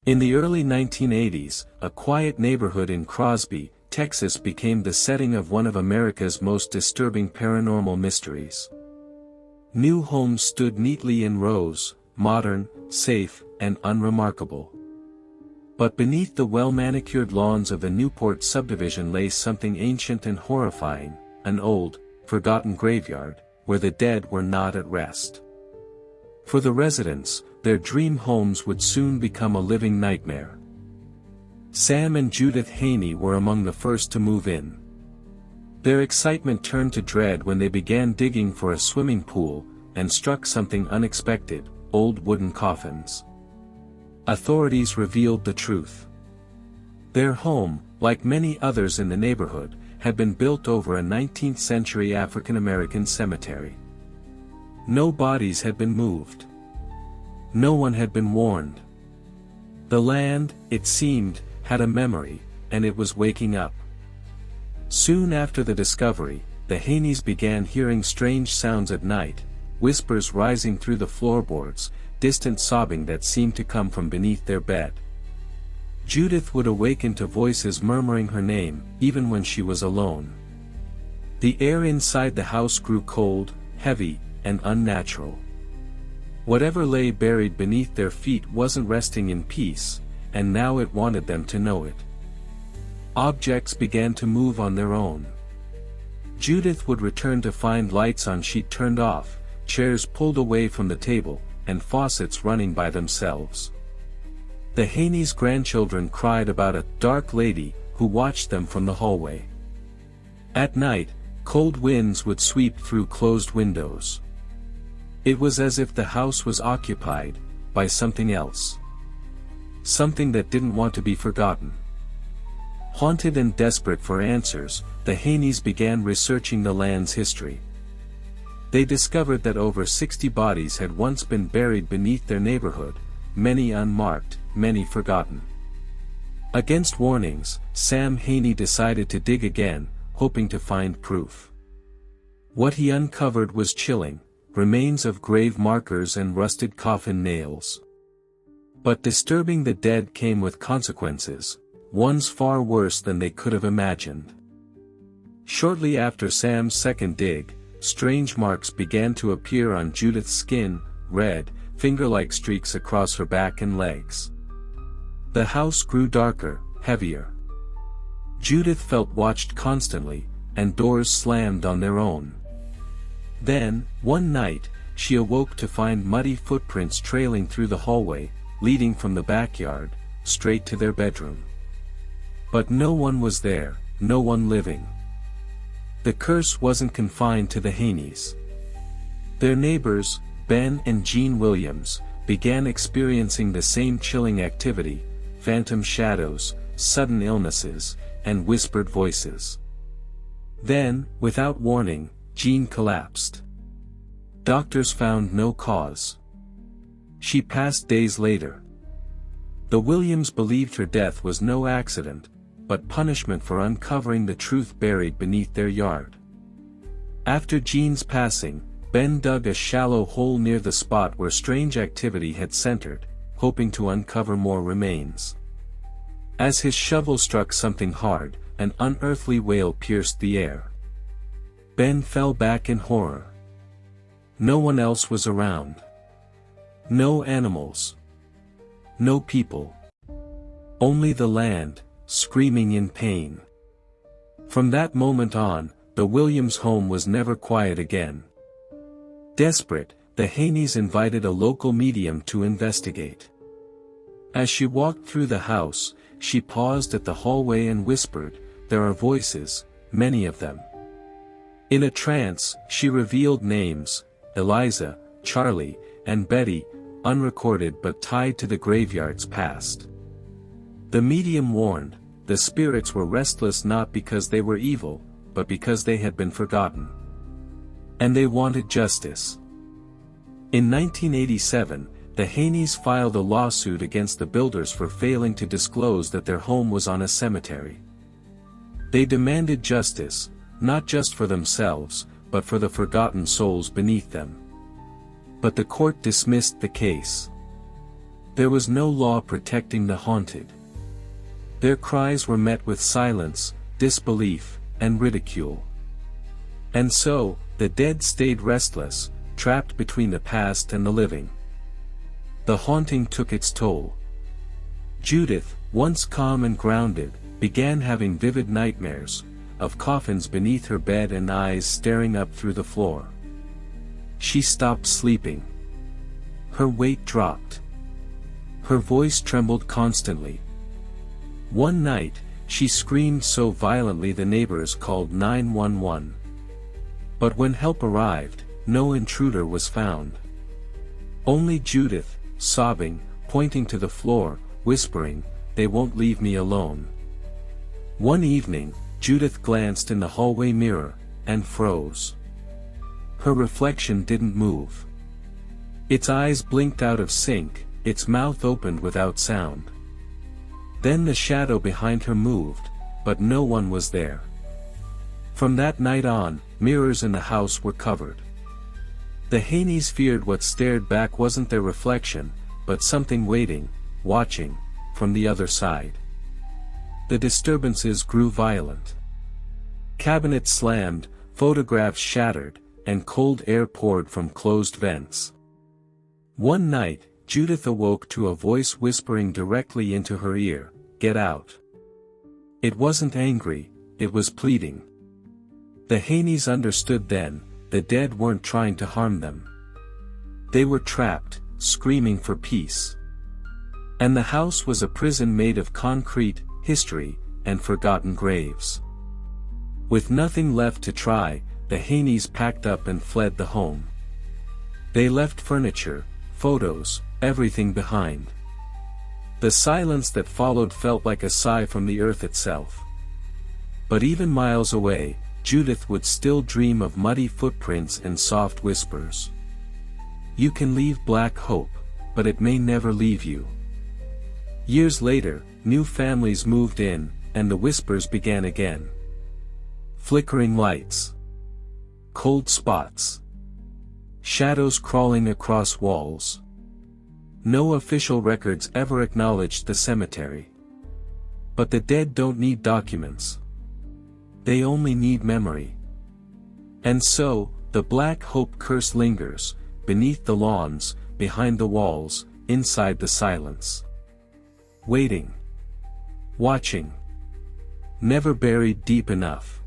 In the early 1980s, a quiet neighborhood in Crosby, Texas became the setting of one of America's most disturbing paranormal mysteries. New homes stood neatly in rows, modern, safe, and unremarkable. But beneath the well-manicured lawns of the Newport subdivision lay something ancient and horrifying, an old, forgotten graveyard, where the dead were not at rest. For the residents, their dream homes would soon become a living nightmare. Sam and Judith Haney were among the first to move in. Their excitement turned to dread when they began digging for a swimming pool, and struck something unexpected: old wooden coffins. Authorities revealed the truth. Their home, like many others in the neighborhood, had been built over a 19th-century African-American cemetery. No bodies had been moved. No one had been warned. The land, it seemed, had a memory, and it was waking up. Soon after the discovery, the Haneys began hearing strange sounds at night, whispers rising through the floorboards, distant sobbing that seemed to come from beneath their bed. Judith would awaken to voices murmuring her name, even when she was alone. The air inside the house grew cold, heavy, and unnatural. Whatever lay buried beneath their feet wasn't resting in peace, and now it wanted them to know it. Objects began to move on their own. Judith would return to find lights on sheet turned off, chairs pulled away from the table, and faucets running by themselves. The Haneys' grandchildren cried about a dark lady who watched them from the hallway. At night, cold winds would sweep through closed windows. It was as if the house was occupied by something else. Something that didn't want to be forgotten. Haunted and desperate for answers, the Haneys began researching the land's history. They discovered that over 60 bodies had once been buried beneath their neighborhood, many unmarked, many forgotten. Against warnings, Sam Haney decided to dig again, hoping to find proof. What he uncovered was chilling: remains of grave markers and rusted coffin nails. But disturbing the dead came with consequences, ones far worse than they could have imagined. Shortly after Sam's second dig, strange marks began to appear on Judith's skin, red, finger-like streaks across her back and legs. The house grew darker, heavier. Judith felt watched constantly, and doors slammed on their own. Then, one night, she awoke to find muddy footprints trailing through the hallway, leading from the backyard, straight to their bedroom. But no one was there, no one living. The curse wasn't confined to the Haneys. Their neighbors, Ben and Jean Williams, began experiencing the same chilling activity: phantom shadows, sudden illnesses, and whispered voices. Then, without warning, Jean collapsed. Doctors found no cause. She passed days later. The Williams believed her death was no accident, but punishment for uncovering the truth buried beneath their yard. After Jean's passing, Ben dug a shallow hole near the spot where strange activity had centered, hoping to uncover more remains. As his shovel struck something hard, an unearthly wail pierced the air. Ben fell back in horror. No one else was around. No animals. No people. Only the land, screaming in pain. From that moment on, the Williams home was never quiet again. Desperate, the Haneys invited a local medium to investigate. As she walked through the house, she paused at the hallway and whispered, "There are voices, many of them." In a trance, she revealed names: Eliza, Charlie, and Betty, unrecorded but tied to the graveyard's past. The medium warned, the spirits were restless not because they were evil, but because they had been forgotten. And they wanted justice. In 1987, the Haneys filed a lawsuit against the builders for failing to disclose that their home was on a cemetery. They demanded justice, not just for themselves, but for the forgotten souls beneath them. But the court dismissed the case. There was no law protecting the haunted. Their cries were met with silence, disbelief, and ridicule. And so, the dead stayed restless, trapped between the past and the living. The haunting took its toll. Judith, once calm and grounded, began having vivid nightmares, of coffins beneath her bed and eyes staring up through the floor. She stopped sleeping. Her weight dropped. Her voice trembled constantly. One night, she screamed so violently the neighbors called 911. But when help arrived, no intruder was found. Only Judith, sobbing, pointing to the floor, whispering, "They won't leave me alone." One evening, Judith glanced in the hallway mirror, and froze. Her reflection didn't move. Its eyes blinked out of sync, its mouth opened without sound. Then the shadow behind her moved, but no one was there. From that night on, mirrors in the house were covered. The Haneys feared what stared back wasn't their reflection, but something waiting, watching, from the other side. The disturbances grew violent. Cabinets slammed, photographs shattered, and cold air poured from closed vents. One night, Judith awoke to a voice whispering directly into her ear, "Get out." It wasn't angry, it was pleading. The Haneys understood then, the dead weren't trying to harm them. They were trapped, screaming for peace. And the house was a prison made of concrete, history, and forgotten graves. With nothing left to try, the Haneys packed up and fled the home. They left furniture, photos, everything behind. The silence that followed felt like a sigh from the earth itself. But even miles away, Judith would still dream of muddy footprints and soft whispers. You can leave black hope, but it may never leave you. Years later, new families moved in, and the whispers began again. Flickering lights. Cold spots. Shadows crawling across walls. No official records ever acknowledged the cemetery. But the dead don't need documents. They only need memory. And so, the Black Hope curse lingers, beneath the lawns, behind the walls, inside the silence. Waiting. Watching. Never buried deep enough.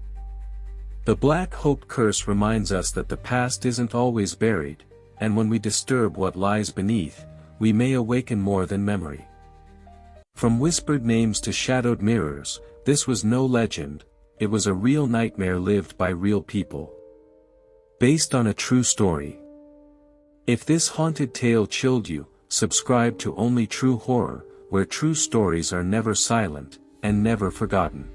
The Black Hope curse reminds us that the past isn't always buried, and when we disturb what lies beneath, we may awaken more than memory. From whispered names to shadowed mirrors, this was no legend, it was a real nightmare lived by real people. Based on a true story. If this haunted tale chilled you, subscribe to Only True Horror, where true stories are never silent, and never forgotten.